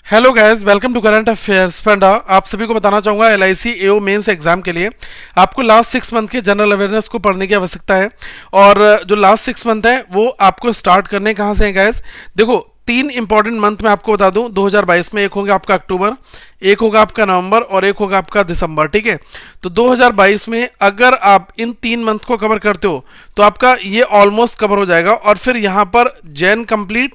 Hello guys, welcome to current affairs funda. आप सभी को बताना चाहूंगा एलआईसी एओ मेंस एग्जाम के लिए आपको लास्ट 6 मंथ के जनरल अवेयरनेस को पढ़ने की आवश्यकता है। और जो लास्ट 6 मंथ है वो आपको स्टार्ट करने कहाँ से है गाइस। देखो, 3 इंपॉर्टेंट मंथ में आपको बता दूं 2022 में। एक होगा आपका अक्टूबर, एक होगा आपका नवंबर और एक होगा आपका दिसंबर। ठीक है, तो 2022 में अगर आप इन 3 मंथ को कवर करते हो तो आपका ये ऑलमोस्ट कवर हो जाएगा। और फिर यहाँ पर जैन कंप्लीट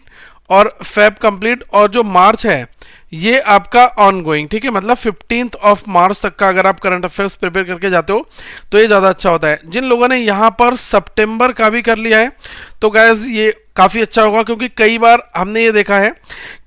और फेब कंप्लीट और जो मार्च है ये आपका ऑन गोइंग। ठीक है, मतलब 15 मार्च तक का अगर आप करंट अफेयर्स प्रिपेयर करके जाते हो तो ये ज़्यादा अच्छा होता है। जिन लोगों ने यहाँ पर सितंबर का भी कर लिया है तो गाइस ये काफ़ी अच्छा होगा, क्योंकि कई बार हमने ये देखा है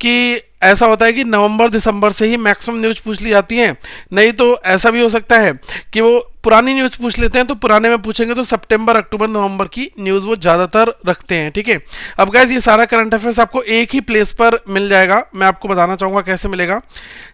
कि ऐसा होता है कि नवंबर दिसंबर से ही मैक्सिमम न्यूज़ पूछ ली जाती हैं। नहीं तो ऐसा भी हो सकता है कि वो पुरानी न्यूज़ पूछ लेते हैं, तो पुराने में पूछेंगे तो सितंबर अक्टूबर नवंबर की न्यूज़ वो ज़्यादातर रखते हैं। ठीक है, अब गाइस ये सारा करंट अफेयर्स आपको एक ही प्लेस पर मिल जाएगा। मैं आपको बताना चाहूँगा कैसे मिलेगा।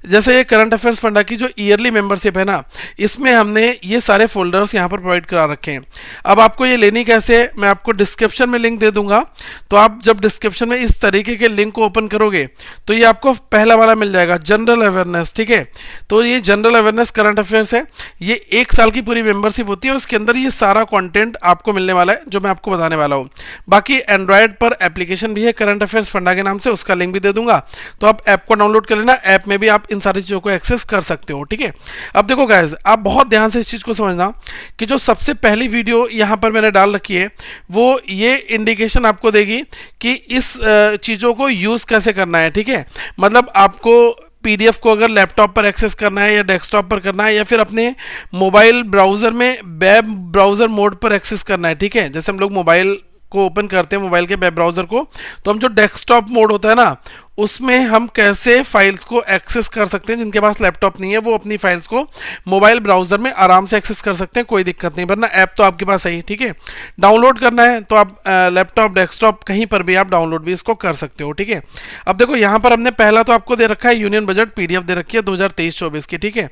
जैसे ये करंट अफेयर्स फंडा की जो ईयरली मेंबरशिप है ना, इसमें हमने ये सारे फोल्डर्स यहाँ पर प्रोवाइड करा रखे हैं। अब आपको ये लेनी कैसे है, मैं आपको डिस्क्रिप्शन में लिंक दे दूंगा। तो आप जब डिस्क्रिप्शन में इस तरीके के लिंक को ओपन करोगे तो ये आपको पहला वाला मिल जाएगा, जनरल अवेयरनेस। ठीक है, तो ये जनरल अवेयरनेस करंट अफेयर्स है। ये 1 साल की पूरी मेंबरशिप होती है और उसके अंदर ये सारा कंटेंट आपको मिलने वाला है जो मैं आपको बताने वाला हूँ। बाकी एंड्रॉयड पर एप्लीकेशन भी है करंट अफेयर्स फंडा के नाम से, उसका लिंक भी दे दूंगा। तो आप ऐप को डाउनलोड कर लेना, ऐप में भी आप इन सारी चीज़ों को एक्सेस कर सकते हो। ठीक है, अब देखो गाइस, आप बहुत ध्यान से इस चीज़ को समझना कि जो सबसे पहली वीडियो यहाँ पर मैंने डाल रखी है वो ये इंडिकेशन आपको देगी कि इस चीज़ों को यूज़ कैसे करना है। ठीक है, मतलब आपको पीडीएफ को अगर लैपटॉप पर एक्सेस करना है या डेस्कटॉप पर करना है या फिर अपने मोबाइल ब्राउज़र में वेब ब्राउज़र मोड पर एक्सेस करना है। ठीक है, जैसे हम लोग मोबाइल को ओपन करते हैं, मोबाइल के वेब ब्राउज़र को, तो हम जो डेस्कटॉप मोड होता है ना उसमें हम कैसे फाइल्स को एक्सेस कर सकते हैं। जिनके पास लैपटॉप नहीं है वो अपनी फाइल्स को मोबाइल ब्राउज़र में आराम से एक्सेस कर सकते हैं, कोई दिक्कत नहीं, वरना ऐप तो आपके पास है ही। ठीक है, डाउनलोड करना है तो आप लैपटॉप डेस्कटॉप कहीं पर भी आप डाउनलोड भी इसको कर सकते हो। ठीक है, अब देखो यहाँ पर हमने पहला तो आपको दे रखा है यूनियन बजट पीडीएफ दे रखी है 2023-24 की। ठीक है,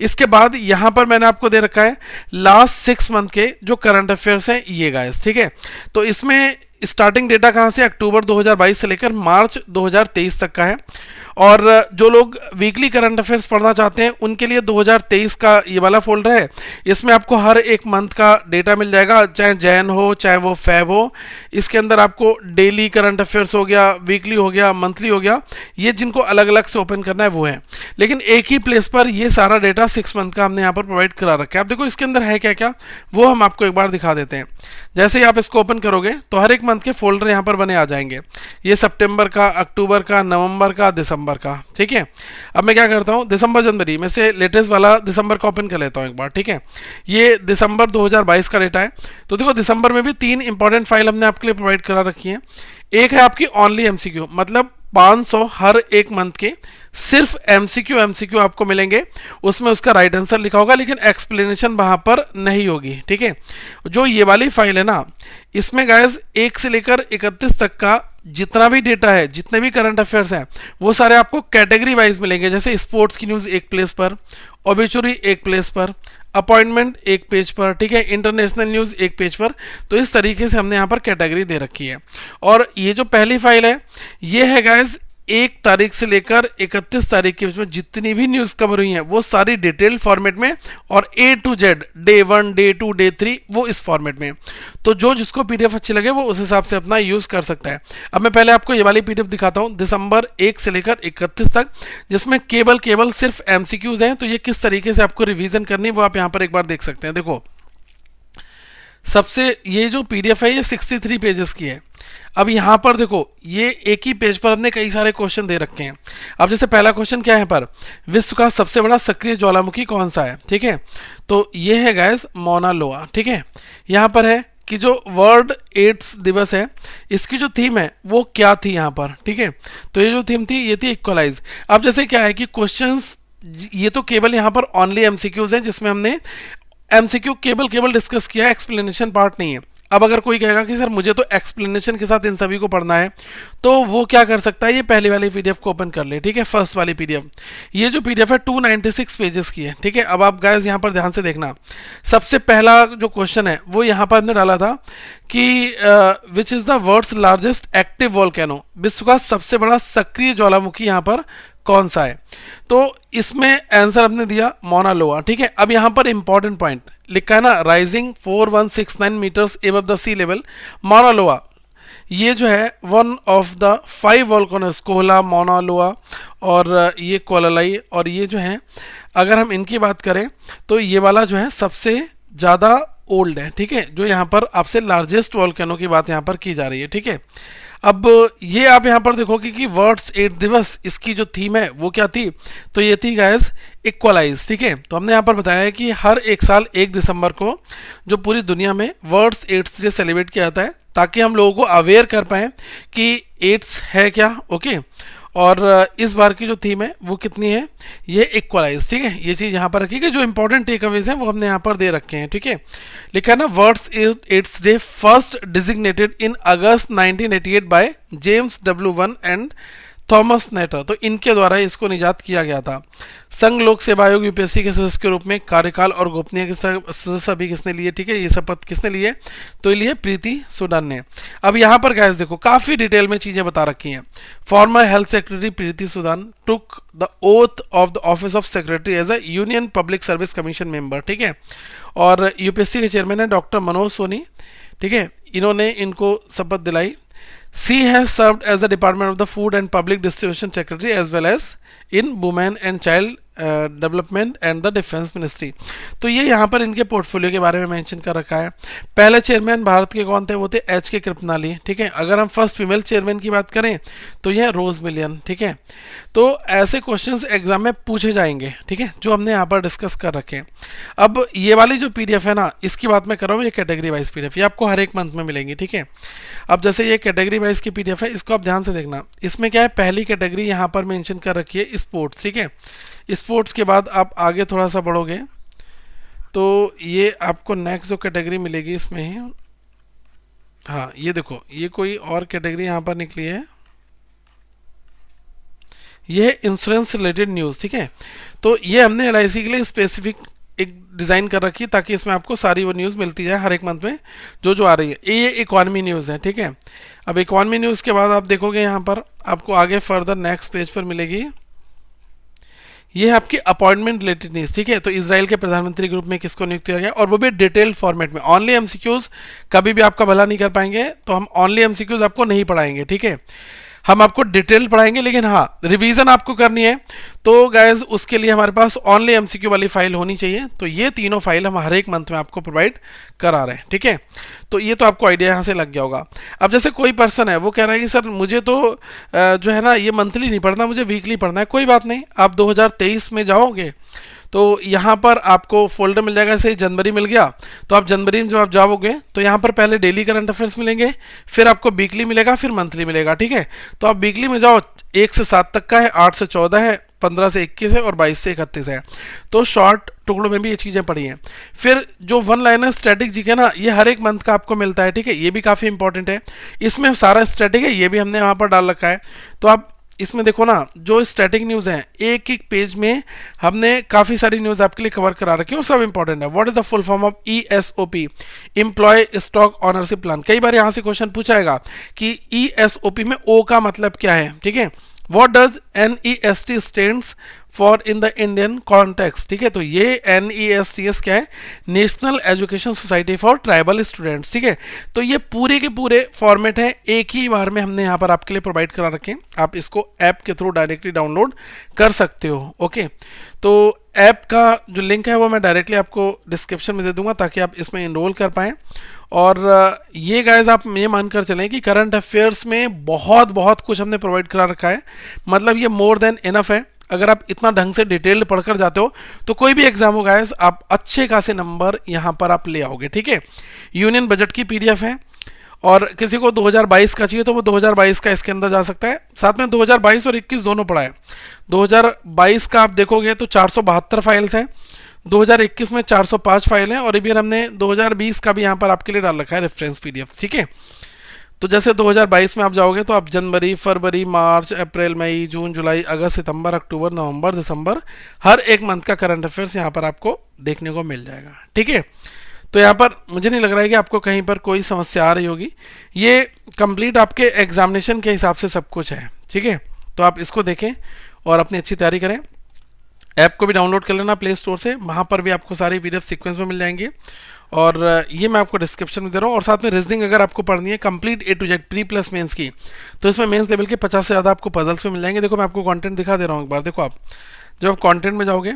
इसके बाद यहाँ पर मैंने आपको दे रखा है लास्ट 6 मंथ के जो करंट अफेयर्स हैं ये गाइस। ठीक है, तो इसमें स्टार्टिंग डेटा कहाँ से, अक्टूबर 2022 से लेकर मार्च 2023 तक का है। और जो लोग वीकली करंट अफेयर्स पढ़ना चाहते हैं उनके लिए 2023 का ये वाला फोल्डर है। इसमें आपको हर एक मंथ का डेटा मिल जाएगा, चाहे जैन हो चाहे वो फेब हो। इसके अंदर आपको डेली करंट अफेयर्स हो गया, वीकली हो गया, मंथली हो गया, ये जिनको अलग अलग से ओपन करना है वो है। लेकिन एक ही प्लेस पर ये सारा डेटा 6 मंथ का हमने यहाँ पर प्रोवाइड करा रखा है। अब देखो इसके अंदर है क्या क्या, वो हम आपको एक बार दिखा देते हैं। जैसे ही आप इसको ओपन करोगे तो हर एक मंथ के फोल्डर यहाँ पर बने आ जाएंगे। ये सितंबर का, अक्टूबर का, नवंबर का, दिसंबर का। ठीक है, अब मैं क्या करता हूँ, दिसंबर जनवरी में से लेटेस्ट वाला दिसंबर का ओपन कर लेता हूँ एक बार। ठीक है, ये दिसंबर 2022 का डेटा है। तो देखो दिसंबर में भी 3 इंपॉर्टेंट फाइल हमने आपके लिए प्रोवाइड करा रखी है। एक है आपकी ओनली एमसीक्यू, मतलब 500 हर एक मंथ के सिर्फ एमसीक्यू आपको मिलेंगे। उसमें उसका राइट आंसर लिखा होगा लेकिन एक्सप्लेनेशन वहां पर नहीं होगी। ठीक है, जो ये वाली फाइल है ना, इसमें गाइस 1 से लेकर 31 तक का जितना भी डेटा है, जितने भी करंट अफेयर्स हैं वो सारे आपको कैटेगरी वाइज मिलेंगे। जैसे स्पोर्ट्स की न्यूज़ एक प्लेस पर, ओबिचुरी एक प्लेस पर, अपॉइंटमेंट एक पेज पर, ठीक है, इंटरनेशनल न्यूज़ एक पेज पर। तो इस तरीके से हमने यहाँ पर कैटेगरी दे रखी है। और ये जो पहली फाइल है ये है गाइस 1 तारीख से लेकर 31 तारीख के बीच में जितनी भी न्यूज़ कवर हुई हैं वो सारी डिटेल फॉर्मेट में, और A to Z, day 1, day 2, day 3 वो इस फॉर्मेट में। तो जो जिसको पीडीएफ अच्छी लगे वो उस हिसाब से अपना यूज़ कर सकता है। अब मैं पहले आपको ये वाली पीडीएफ दिखाता हूँ दिसंबर 1 से लेकर 31 तक, जिसमें केवल सिर्फ एमसीक्यूज हैं। तो ये किस तरीके से आपको रिवीजन करनी है वो आप यहाँ पर एक बार देख सकते हैं। देखो सबसे ये जो पीडीएफ है ये 63 पेजेस की है। अब यहाँ पर देखो ये एक ही पेज पर हमने कई सारे क्वेश्चन दे रखे हैं। अब जैसे पहला क्वेश्चन क्या है पर, विश्व का सबसे बड़ा सक्रिय ज्वालामुखी कौन सा है। ठीक है, तो ये है गाइस मौना लोआ। ठीक है, यहाँ पर है कि जो वर्ल्ड एड्स दिवस है इसकी जो थीम है वो क्या थी यहाँ पर। ठीक है, तो ये जो थीम थी ये थी इक्वलाइज। अब जैसे क्या है कि क्वेश्चंस ये तो केवल यहाँ पर ओनली एमसीक्यूज हैं, जिसमें हमने एमसीक्यू केवल डिस्कस किया है, एक्सप्लेनेशन पार्ट नहीं है। अब अगर कोई कहेगा कि सर मुझे तो एक्सप्लेनेशन के साथ इन सभी को पढ़ना है, तो वो क्या कर सकता है, ये पहली वाली पीडीएफ को ओपन कर ले। ठीक है, फर्स्ट वाली पीडीएफ, ये जो पीडीएफ है 296 पेजेस की है। ठीक है, अब आप गाइस यहाँ पर ध्यान से देखना, सबसे पहला जो क्वेश्चन है वो यहाँ पर हमने डाला था कि which is the world's largest active volcano, विश्व का सबसे बड़ा सक्रिय ज्वालामुखी यहाँ पर कौन सा है? तो इसमें आंसर हमने दिया मोना लोआ, ठीक है। अब यहाँ पर इंपॉर्टेंट पॉइंट लिखा है ना, rising 4169 metres above the sea level Mauna Loa, ये जो है one of the 5 volcanoes, Kohala, Mauna Loa और ये कोलालाई, और ये जो है अगर हम इनकी बात करें तो ये वाला जो है सबसे ज़्यादा ओल्ड है, ठीक है, जो यहाँ पर आपसे लार्जेस्ट वोल्केनो की बात यहाँ पर की जा रही है, ठीक है। अब ये आप यहाँ पर देखोगे कि वर्ड्स 8 दिवस, इसकी जो थीम है वो क्या थी? तो ये थी गाइस इक्वलाइज, ठीक है। तो हमने यहाँ पर बताया है कि हर एक साल 1 दिसंबर को जो पूरी दुनिया में वर्ड्स 8 डे सेलिब्रेट किया जाता है, ताकि हम लोगों को अवेयर कर पाएँ कि एड्स है क्या, ओके। और इस बार की जो थीम है वो कितनी है? ये इक्वलाइज, ठीक है। ये चीज़ यहाँ पर रखी है, जो इंपॉर्टेंट टेक अवेज हैं वो हमने यहाँ पर दे रखे हैं, ठीक है। लिखा है ना, world's AIDS day first designated in August 1988 by James W1 and Thomas Netter, तो इनके द्वारा इसको निजात किया गया था। संघ लोक सेवा आयोग यूपीएससी के सदस्य के रूप में कार्यकाल और गोपनीय के सदस्य अभी किसने लिए, ठीक है, ये शपथ किसने लिए? तो लिए प्रीति सुडान ने। अब यहाँ पर गाइस देखो काफी डिटेल में चीजें बता रखी हैं। Former health secretary Preeti Sudan took the oath of the office of secretary as a union public service commission member, ठीक है। और यूपीएससी के चेयरमैन है डॉक्टर मनोज सोनी, ठीक है, इन्होंने इनको शपथ दिलाई। She has served as the Department of the Food and Public Distribution Secretary as well as in Women and Child development and the defence ministry. तो ये यहाँ पर इनके पोर्टफोलियो के बारे में मेंशन कर रखा है। पहले चेयरमैन भारत के कौन थे? वो थे एच के कृपनाली, ठीक है। अगर हम फर्स्ट फीमेल चेयरमैन की बात करें तो यह रोज मिलियन, ठीक है। तो ऐसे क्वेश्चंस एग्जाम में पूछे जाएंगे, ठीक है, जो हमने यहाँ पर डिस्कस कर रखे हैं। अब ये वाली जो पीडीएफ है ना, इसकी बात मैं कर रहा हूँ, ये कैटेगरी वाइज पीडीएफ, ये आपको हर एक मंथ में मिलेंगी, ठीक है। अब जैसे ये कैटेगरी वाइज की पीडीएफ है, इसको आप ध्यान से देखना। इसमें क्या है, पहली कैटेगरी यहाँ पर मेंशन कर रखी है स्पोर्ट्स, ठीक है। स्पोर्ट्स के बाद आप आगे थोड़ा सा बढ़ोगे तो ये आपको नेक्स्ट जो कैटेगरी मिलेगी इसमें ही, हाँ ये देखो, ये कोई और कैटेगरी यहाँ पर निकली है, ये इंश्योरेंस रिलेटेड न्यूज़, ठीक है। तो ये हमने एलआईसी के लिए स्पेसिफिक एक डिज़ाइन कर रखी है ताकि इसमें आपको सारी वो न्यूज़ मिलती जाए हर एक मंथ में जो जो आ रही है। ये इकॉनमी न्यूज़ है, ठीक है। अब इकॉनमी न्यूज़ के बाद आप देखोगे यहाँ पर आपको आगे फर्दर नेक्स्ट पेज पर मिलेगी, ये है आपकी अपॉइंटमेंट रिलेटेड न्यूज़, ठीक है। तो इजराइल के प्रधानमंत्री के रूप में किसको नियुक्त किया गया, और वो भी डिटेल फॉर्मेट में। ऑनली एमसीक्यूज कभी भी आपका भला नहीं कर पाएंगे, तो हम ऑनली एमसीक्यूज आपको नहीं पढ़ाएंगे, ठीक है। हम आपको डिटेल पढ़ाएंगे, लेकिन हाँ रिवीजन आपको करनी है तो गाइज उसके लिए हमारे पास ऑनली एमसीक्यू वाली फाइल होनी चाहिए। तो ये तीनों फाइल हम हर एक मंथ में आपको प्रोवाइड करा रहे हैं, ठीक है। तो ये तो आपको आइडिया यहाँ से लग गया होगा। अब जैसे कोई पर्सन है वो कह रहा है कि सर मुझे तो जो है ना ये मंथली नहीं पढ़ना, मुझे वीकली पढ़ना है। कोई बात नहीं, आप 2023 में जाओगे तो यहाँ पर आपको फोल्डर मिल जाएगा। जैसे जनवरी मिल गया तो आप जनवरी में जब आप जाओगे तो यहाँ पर पहले डेली करंट अफेयर्स मिलेंगे, फिर आपको वीकली मिलेगा, फिर मंथली मिलेगा, ठीक है। तो आप वीकली में जाओ, 1 से 7 तक का है, 8 से 14 है, 15 से 21 है और 22 से 31 है। तो शॉर्ट टुकड़ों में भी ये चीज़ें पड़ी हैं। फिर जो वन लाइनर स्टैटिक जी है ना, ये हर एक मंथ का आपको मिलता है, ठीक है। ये भी काफ़ी इंपॉर्टेंट है, इसमें सारा स्टैटिक है, ये भी हमने वहाँ पर डाल रखा है। तो आप इसमें देखो ना, जो स्टैटिक न्यूज़ हैं एक एक पेज में हमने काफ़ी सारी न्यूज़ आपके लिए कवर करा रखी है और सब इंपॉर्टेंट है। What is the full form of ESOP, employee stock ownership plan. कई बार यहाँ से क्वेश्चन पूछाएगा कि ESOP में O का मतलब क्या है, ठीक है। What does NEST stands for in the Indian context, ठीक है। तो ये NESTS क्या है, national education society for tribal students, ठीक है। तो ये पूरे के पूरे फॉर्मेट है, एक ही बार में हमने यहाँ पर आपके लिए प्रोवाइड करा रखे हैं। आप इसको ऐप के थ्रू डायरेक्टली डाउनलोड कर सकते हो, ओके। तो ऐप का जो लिंक है वो मैं डायरेक्टली आपको डिस्क्रिप्शन में दे दूंगा ताकि आप इसमें इनरोल कर पाएँ। और ये गाइज आप ये मानकर चलें कि करंट अफेयर्स में बहुत बहुत कुछ हमने प्रोवाइड करा रखा है, मतलब ये मोर देन इनफ है। अगर आप इतना ढंग से डिटेल्ड पढ़कर जाते हो तो कोई भी एग्जाम हो गाइस आप अच्छे खासे नंबर यहाँ पर आप ले आओगे, ठीक है। यूनियन बजट की पीडीएफ है, और किसी को 2022 का चाहिए तो वो 2022 का इसके अंदर जा सकता है। साथ में 2022 और 21 दोनों पढ़ा है। 2022 का आप देखोगे तो 472 फाइल्स हैं, 2021 में 405 फाइल हैं, और अभी हमने 2020 का भी यहाँ पर आपके लिए डाल रखा है रेफरेंस पीडीएफ, ठीक है। तो जैसे 2022 में आप जाओगे तो आप जनवरी, फरवरी, मार्च, अप्रैल, मई, जून, जुलाई, अगस्त, सितंबर, अक्टूबर, नवंबर, दिसंबर, हर एक मंथ का करंट अफेयर्स यहाँ पर आपको देखने को मिल जाएगा, ठीक है। तो यहाँ पर मुझे नहीं लग रहा है कि आपको कहीं पर कोई समस्या आ रही होगी। ये कंप्लीट आपके एग्जामिनेशन के हिसाब से सब कुछ है, ठीक है। तो आप इसको देखें और अपनी अच्छी तैयारी करें। ऐप को भी डाउनलोड कर लेना प्ले स्टोर से, वहाँ पर भी आपको सारी पीडीएफ सीक्वेंस में मिल जाएंगी। और ये मैं आपको डिस्क्रिप्शन में दे रहा हूँ। और साथ में रीजनिंग अगर आपको पढ़नी है complete A to Z pre plus mains की, तो इसमें मेंस लेवल के 50 से ज़्यादा आपको पजल्स में मिल जाएंगे। देखो मैं आपको कंटेंट दिखा दे रहा हूँ एक बार, देखो आप जब आप कंटेंट में जाओगे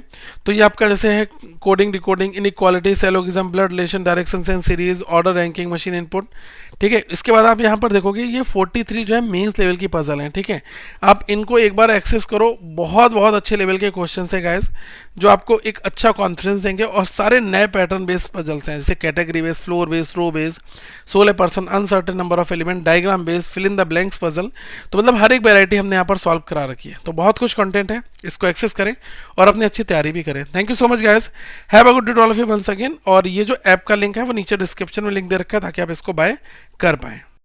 तो ये आपका जैसे है coding, decoding, inequality, syllogism, blood relation, direction sense series, order ranking, machine input. ठीक है, इसके बाद आप यहाँ पर देखोगे ये 43 जो है मेंस लेवल की पजल हैं। ठीक है, आप इनको एक बार एक्सेस करो, बहुत बहुत अच्छे लेवल के क्वेश्चन है गाइस, जो आपको एक अच्छा कॉन्फिडेंस देंगे। और सारे नए पैटर्न बेस्ड पजल्स हैं, जैसे category based, floor based, row based, 16 person, uncertain number of element, diagram based, fill in the blanks puzzle. तो मतलब हर एक वैरायटी हमने यहाँ पर सॉल्व करा रखी है। तो बहुत कुछ कंटेंट है, इसको एक्सेस करें और अपनी अच्छी तैयारी भी करें। Thank you so much guys, have a good day to all of you once again. और ये जो ऐप का लिंक है वो नीचे डिस्क्रिप्शन में लिंक दे रखा है ताकि आप इसको बाय कर पाएं।